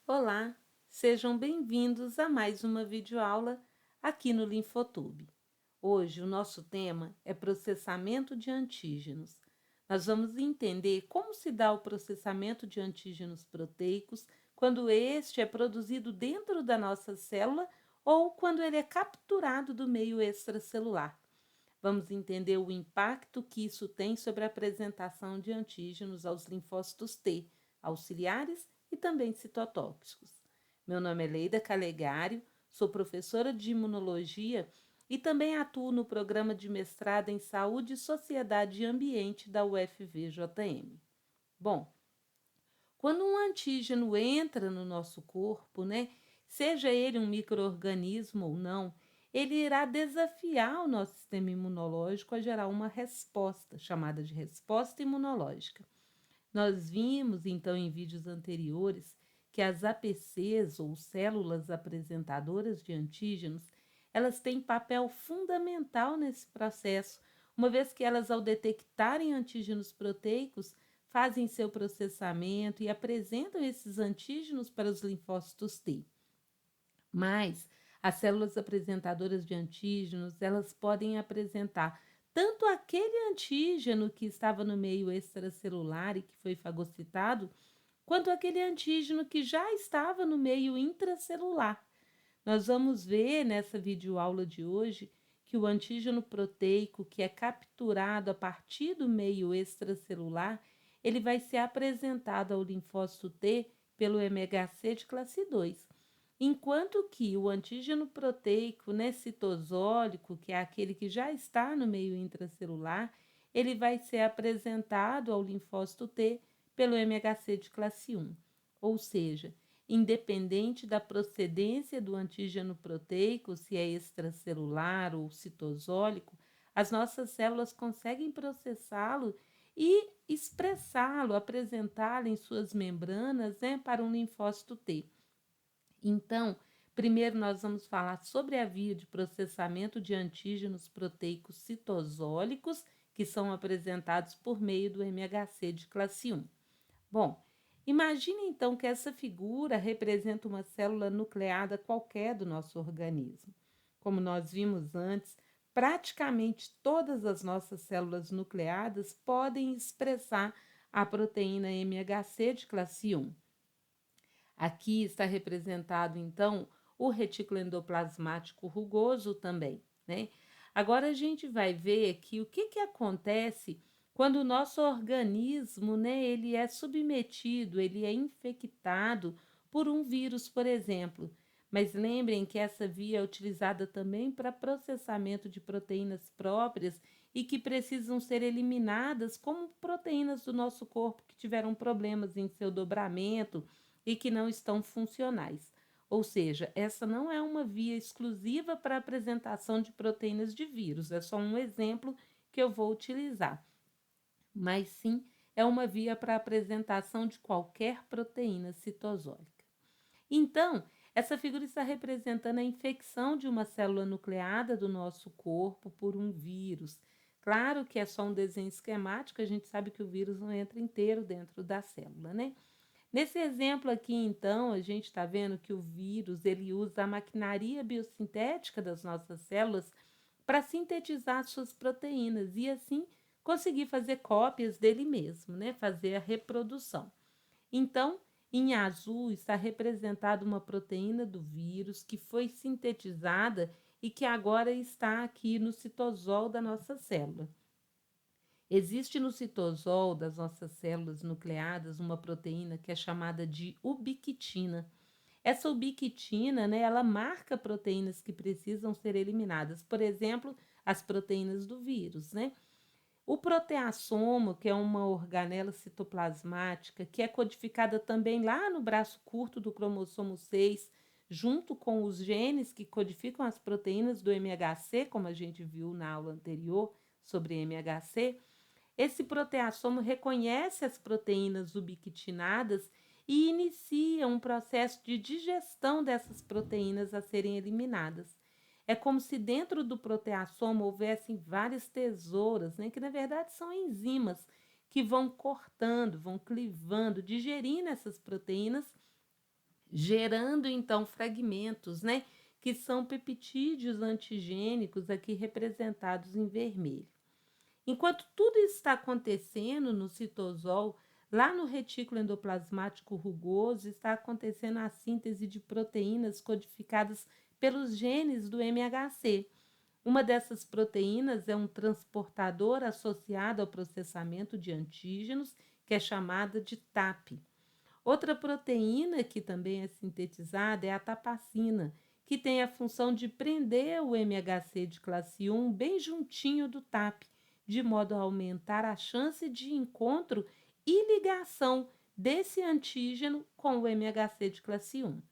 Olá, sejam bem-vindos a mais uma videoaula aqui no Linfotube. Hoje o nosso tema é processamento de antígenos. Nós vamos entender como se dá o processamento de antígenos proteicos quando este é produzido dentro da nossa célula ou quando ele é capturado do meio extracelular. Vamos entender o impacto que isso tem sobre a apresentação de antígenos aos linfócitos T, auxiliares e também citotóxicos. Meu nome é Leida Calegário, sou professora de imunologia e também atuo no programa de mestrado em Saúde, Sociedade e Ambiente da UFVJM. Bom, quando um antígeno entra no nosso corpo, seja ele um micro-organismo ou não, ele irá desafiar o nosso sistema imunológico a gerar uma resposta, chamada de resposta imunológica. Nós vimos, então, em vídeos anteriores, que as APCs, ou células apresentadoras de antígenos, elas têm papel fundamental nesse processo, uma vez que elas, ao detectarem antígenos proteicos, fazem seu processamento e apresentam esses antígenos para os linfócitos T. Mas as células apresentadoras de antígenos, elas podem apresentar tanto aquele antígeno que estava no meio extracelular e que foi fagocitado, quanto aquele antígeno que já estava no meio intracelular. Nós vamos ver nessa videoaula de hoje que o antígeno proteico que é capturado a partir do meio extracelular, ele vai ser apresentado ao linfócito T pelo MHC de classe 2, enquanto que o antígeno proteico citosólico, que é aquele que já está no meio intracelular, ele vai ser apresentado ao linfócito T pelo MHC de classe 1. Ou seja, independente da procedência do antígeno proteico, se é extracelular ou citosólico, as nossas células conseguem processá-lo e expressá-lo, apresentá-lo em suas membranas para um linfócito T. Então, primeiro nós vamos falar sobre a via de processamento de antígenos proteicos citosólicos, que são apresentados por meio do MHC de classe 1. Bom, imagine então que essa figura representa uma célula nucleada qualquer do nosso organismo. Como nós vimos antes, praticamente todas as nossas células nucleadas podem expressar a proteína MHC de classe 1. Aqui está representado, então, o retículo endoplasmático rugoso também, né? Agora a gente vai ver aqui o que acontece quando o nosso organismo, ele é submetido, ele é infectado por um vírus, por exemplo. Mas lembrem que essa via é utilizada também para processamento de proteínas próprias e que precisam ser eliminadas como proteínas do nosso corpo que tiveram problemas em seu dobramento e que não estão funcionais. Ou seja, essa não é uma via exclusiva para a apresentação de proteínas de vírus, é só um exemplo que eu vou utilizar. Mas sim, é uma via para a apresentação de qualquer proteína citosólica. Então, essa figura está representando a infecção de uma célula nucleada do nosso corpo por um vírus. Claro que é só um desenho esquemático, a gente sabe que o vírus não entra inteiro dentro da célula, né? Nesse exemplo aqui, então, a gente está vendo que o vírus ele usa a maquinaria biosintética das nossas células para sintetizar suas proteínas e assim conseguir fazer cópias dele mesmo, fazer a reprodução. Então, em azul está representada uma proteína do vírus que foi sintetizada e que agora está aqui no citosol da nossa célula. Existe no citosol das nossas células nucleadas uma proteína que é chamada de ubiquitina. Essa ubiquitina, ela marca proteínas que precisam ser eliminadas, por exemplo, as proteínas do vírus, O proteassomo, que é uma organela citoplasmática, que é codificada também lá no braço curto do cromossomo 6, junto com os genes que codificam as proteínas do MHC, como a gente viu na aula anterior sobre MHC, esse proteassomo reconhece as proteínas ubiquitinadas e inicia um processo de digestão dessas proteínas a serem eliminadas. É como se dentro do proteassomo houvessem várias tesouras, que na verdade são enzimas que vão cortando, vão clivando, digerindo essas proteínas, gerando então fragmentos, né, que são peptídeos antigênicos aqui representados em vermelho. Enquanto tudo isso está acontecendo no citosol, lá no retículo endoplasmático rugoso está acontecendo a síntese de proteínas codificadas pelos genes do MHC. Uma dessas proteínas é um transportador associado ao processamento de antígenos, que é chamada de TAP. Outra proteína que também é sintetizada é a tapacina, que tem a função de prender o MHC de classe 1 bem juntinho do TAP, de modo a aumentar a chance de encontro e ligação desse antígeno com o MHC de classe 1.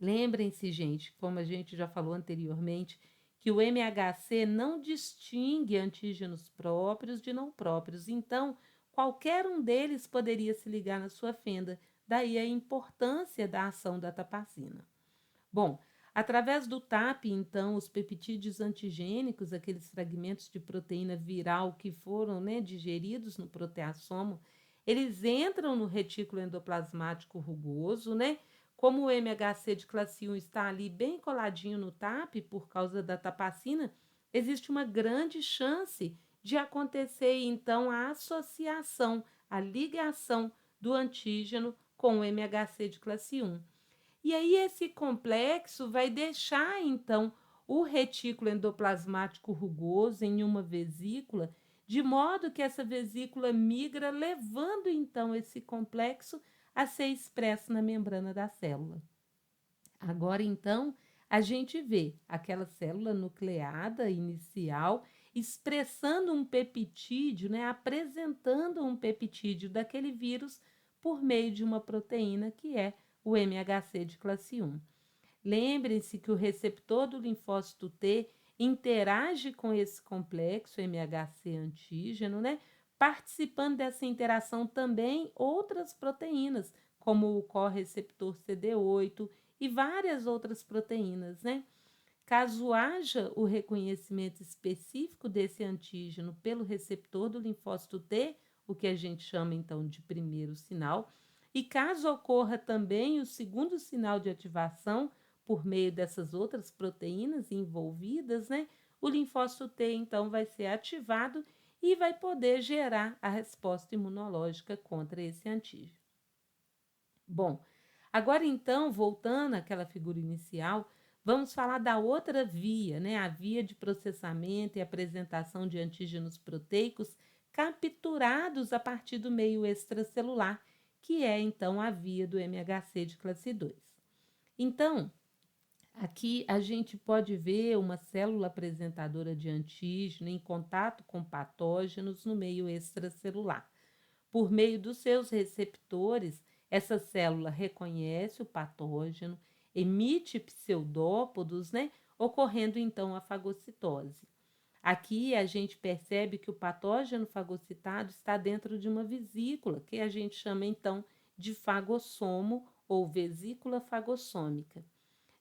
Lembrem-se, gente, como a gente já falou anteriormente, que o MHC não distingue antígenos próprios de não próprios. Então, qualquer um deles poderia se ligar na sua fenda. Daí a importância da ação da tapacina. Bom, através do TAP, então, os peptídeos antigênicos, aqueles fragmentos de proteína viral que foram, né, digeridos no proteassomo, eles entram no retículo endoplasmático rugoso, né? Como o MHC de classe 1 está ali bem coladinho no TAP por causa da tapacina, existe uma grande chance de acontecer, então, a associação, a ligação do antígeno com o MHC de classe 1. E aí esse complexo vai deixar, então, o retículo endoplasmático rugoso em uma vesícula, de modo que essa vesícula migra, levando, então, esse complexo a ser expresso na membrana da célula. Agora, então, a gente vê aquela célula nucleada inicial expressando um peptídeo, né, apresentando um peptídeo daquele vírus por meio de uma proteína que é o MHC de classe 1. Lembrem-se que o receptor do linfócito T interage com esse complexo MHC antígeno, né? Participando dessa interação também outras proteínas, como o correceptor CD8 e várias outras proteínas, né? Caso haja o reconhecimento específico desse antígeno pelo receptor do linfócito T, o que a gente chama então de primeiro sinal, e caso ocorra também o segundo sinal de ativação por meio dessas outras proteínas envolvidas, né? O linfócito T então vai ser ativado e vai poder gerar a resposta imunológica contra esse antígeno. Bom, agora então, voltando àquela figura inicial, vamos falar da outra via, né? A via de processamento e apresentação de antígenos proteicos capturados a partir do meio extracelular, que é então a via do MHC de classe 2. Então, aqui a gente pode ver uma célula apresentadora de antígeno em contato com patógenos no meio extracelular. Por meio dos seus receptores, essa célula reconhece o patógeno, emite pseudópodos, né, ocorrendo então a fagocitose. Aqui a gente percebe que o patógeno fagocitado está dentro de uma vesícula, que a gente chama então de fagossomo ou vesícula fagossômica.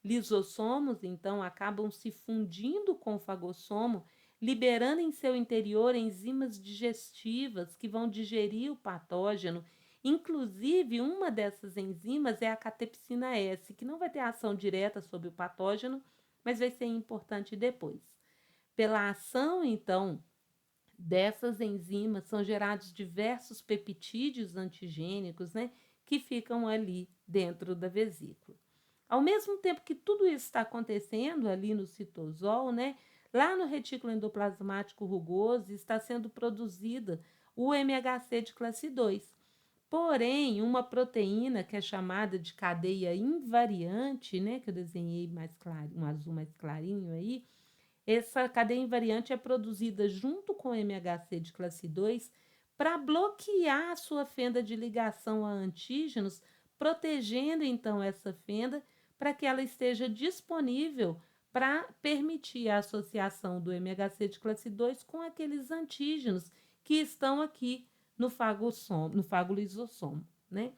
Lisossomos, então, acabam se fundindo com o fagossomo, liberando em seu interior enzimas digestivas que vão digerir o patógeno. Inclusive, uma dessas enzimas é a catepsina S, que não vai ter ação direta sobre o patógeno, mas vai ser importante depois. Pela ação, então, dessas enzimas, são gerados diversos peptídeos antigênicos, né, que ficam ali dentro da vesícula. Ao mesmo tempo que tudo isso está acontecendo ali no citosol, né, lá no retículo endoplasmático rugoso está sendo produzida o MHC de classe 2. Porém, uma proteína que é chamada de cadeia invariante, né, que eu desenhei mais claro, um azul mais clarinho aí, essa cadeia invariante é produzida junto com o MHC de classe 2 para bloquear a sua fenda de ligação a antígenos, protegendo então essa fenda para que ela esteja disponível para permitir a associação do MHC de classe 2 com aqueles antígenos que estão aqui no fagolisossomo, né?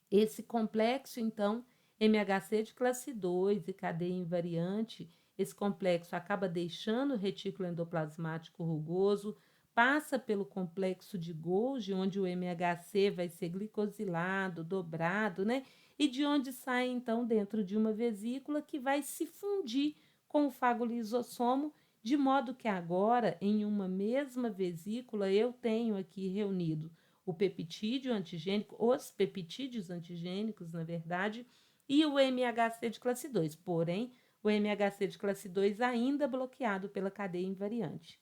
Esse complexo, então, MHC de classe 2 e cadeia invariante, esse complexo acaba deixando o retículo endoplasmático rugoso, passa pelo complexo de Golgi, onde o MHC vai ser glicosilado, dobrado, né? E de onde sai, então, dentro de uma vesícula que vai se fundir com o fagolisossomo, de modo que agora, em uma mesma vesícula, eu tenho aqui reunido o peptídeo antigênico, os peptídeos antigênicos, na verdade, e o MHC de classe 2. Porém, o MHC de classe 2 ainda bloqueado pela cadeia invariante.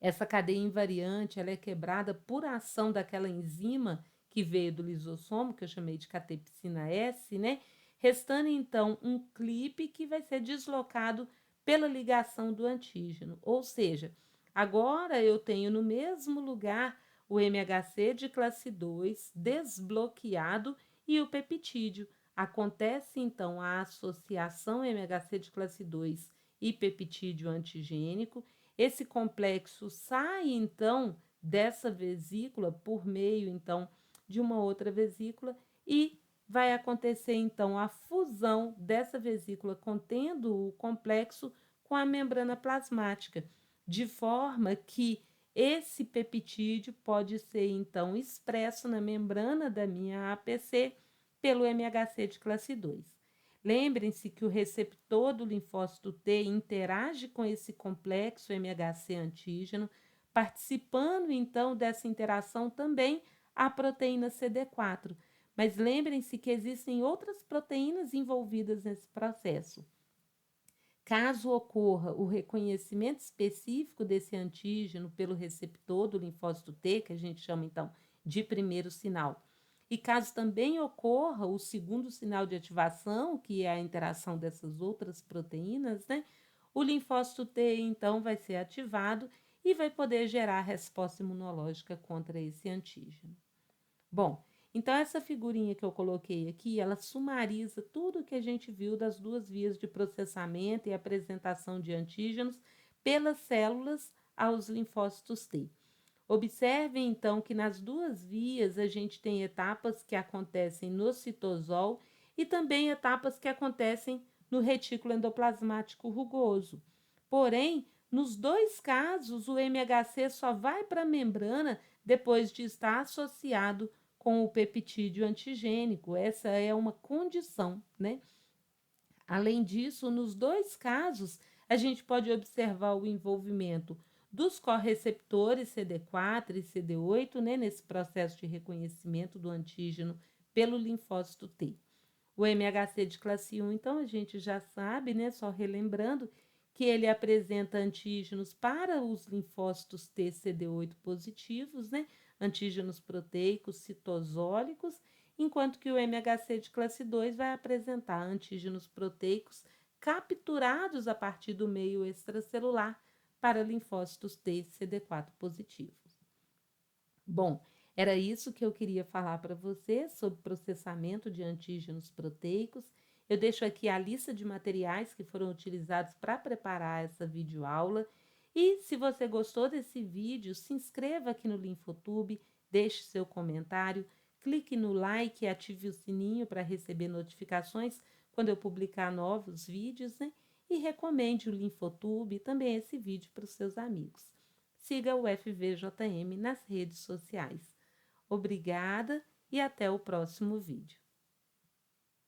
Essa cadeia invariante ela é quebrada por ação daquela enzima que veio do lisossomo, que eu chamei de catepsina S, né? Restando então um clipe que vai ser deslocado pela ligação do antígeno. Ou seja, agora eu tenho no mesmo lugar o MHC de classe 2 desbloqueado e o peptídeo. Acontece então a associação MHC de classe 2 e peptídeo antigênico. Esse complexo sai então dessa vesícula por meio então de uma outra vesícula e vai acontecer então a fusão dessa vesícula contendo o complexo com a membrana plasmática, de forma que esse peptídeo pode ser então expresso na membrana da minha APC pelo MHC de classe 2. Lembrem-se que o receptor do linfócito T interage com esse complexo MHC antígeno, participando então dessa interação também a proteína CD4. Mas lembrem-se que existem outras proteínas envolvidas nesse processo. Caso ocorra o reconhecimento específico desse antígeno pelo receptor do linfócito T, que a gente chama então de primeiro sinal, e caso também ocorra o segundo sinal de ativação, que é a interação dessas outras proteínas, né? O linfócito T, então, vai ser ativado e vai poder gerar resposta imunológica contra esse antígeno. Bom, então essa figurinha que eu coloquei aqui, ela sumariza tudo o que a gente viu das duas vias de processamento e apresentação de antígenos pelas células aos linfócitos T. Observem, então, que nas duas vias a gente tem etapas que acontecem no citosol e também etapas que acontecem no retículo endoplasmático rugoso. Porém, nos dois casos, o MHC só vai para a membrana depois de estar associado com o peptídeo antigênico. Essa é uma condição, né? Além disso, nos dois casos, a gente pode observar o envolvimento dos correceptores CD4 e CD8, né, nesse processo de reconhecimento do antígeno pelo linfócito T. O MHC de classe 1, então, a gente já sabe, né, só relembrando, que ele apresenta antígenos para os linfócitos T CD8 positivos, né, antígenos proteicos citosólicos, enquanto que o MHC de classe 2 vai apresentar antígenos proteicos capturados a partir do meio extracelular para linfócitos T CD4 positivos. Bom, era isso que eu queria falar para você sobre processamento de antígenos proteicos. Eu deixo aqui a lista de materiais que foram utilizados para preparar essa videoaula. E se você gostou desse vídeo, se inscreva aqui no Linfotube, deixe seu comentário, clique no like e ative o sininho para receber notificações quando eu publicar novos vídeos, né? E recomende o Linfotube e também esse vídeo para os seus amigos. Siga o FVJM nas redes sociais. Obrigada e até o próximo vídeo.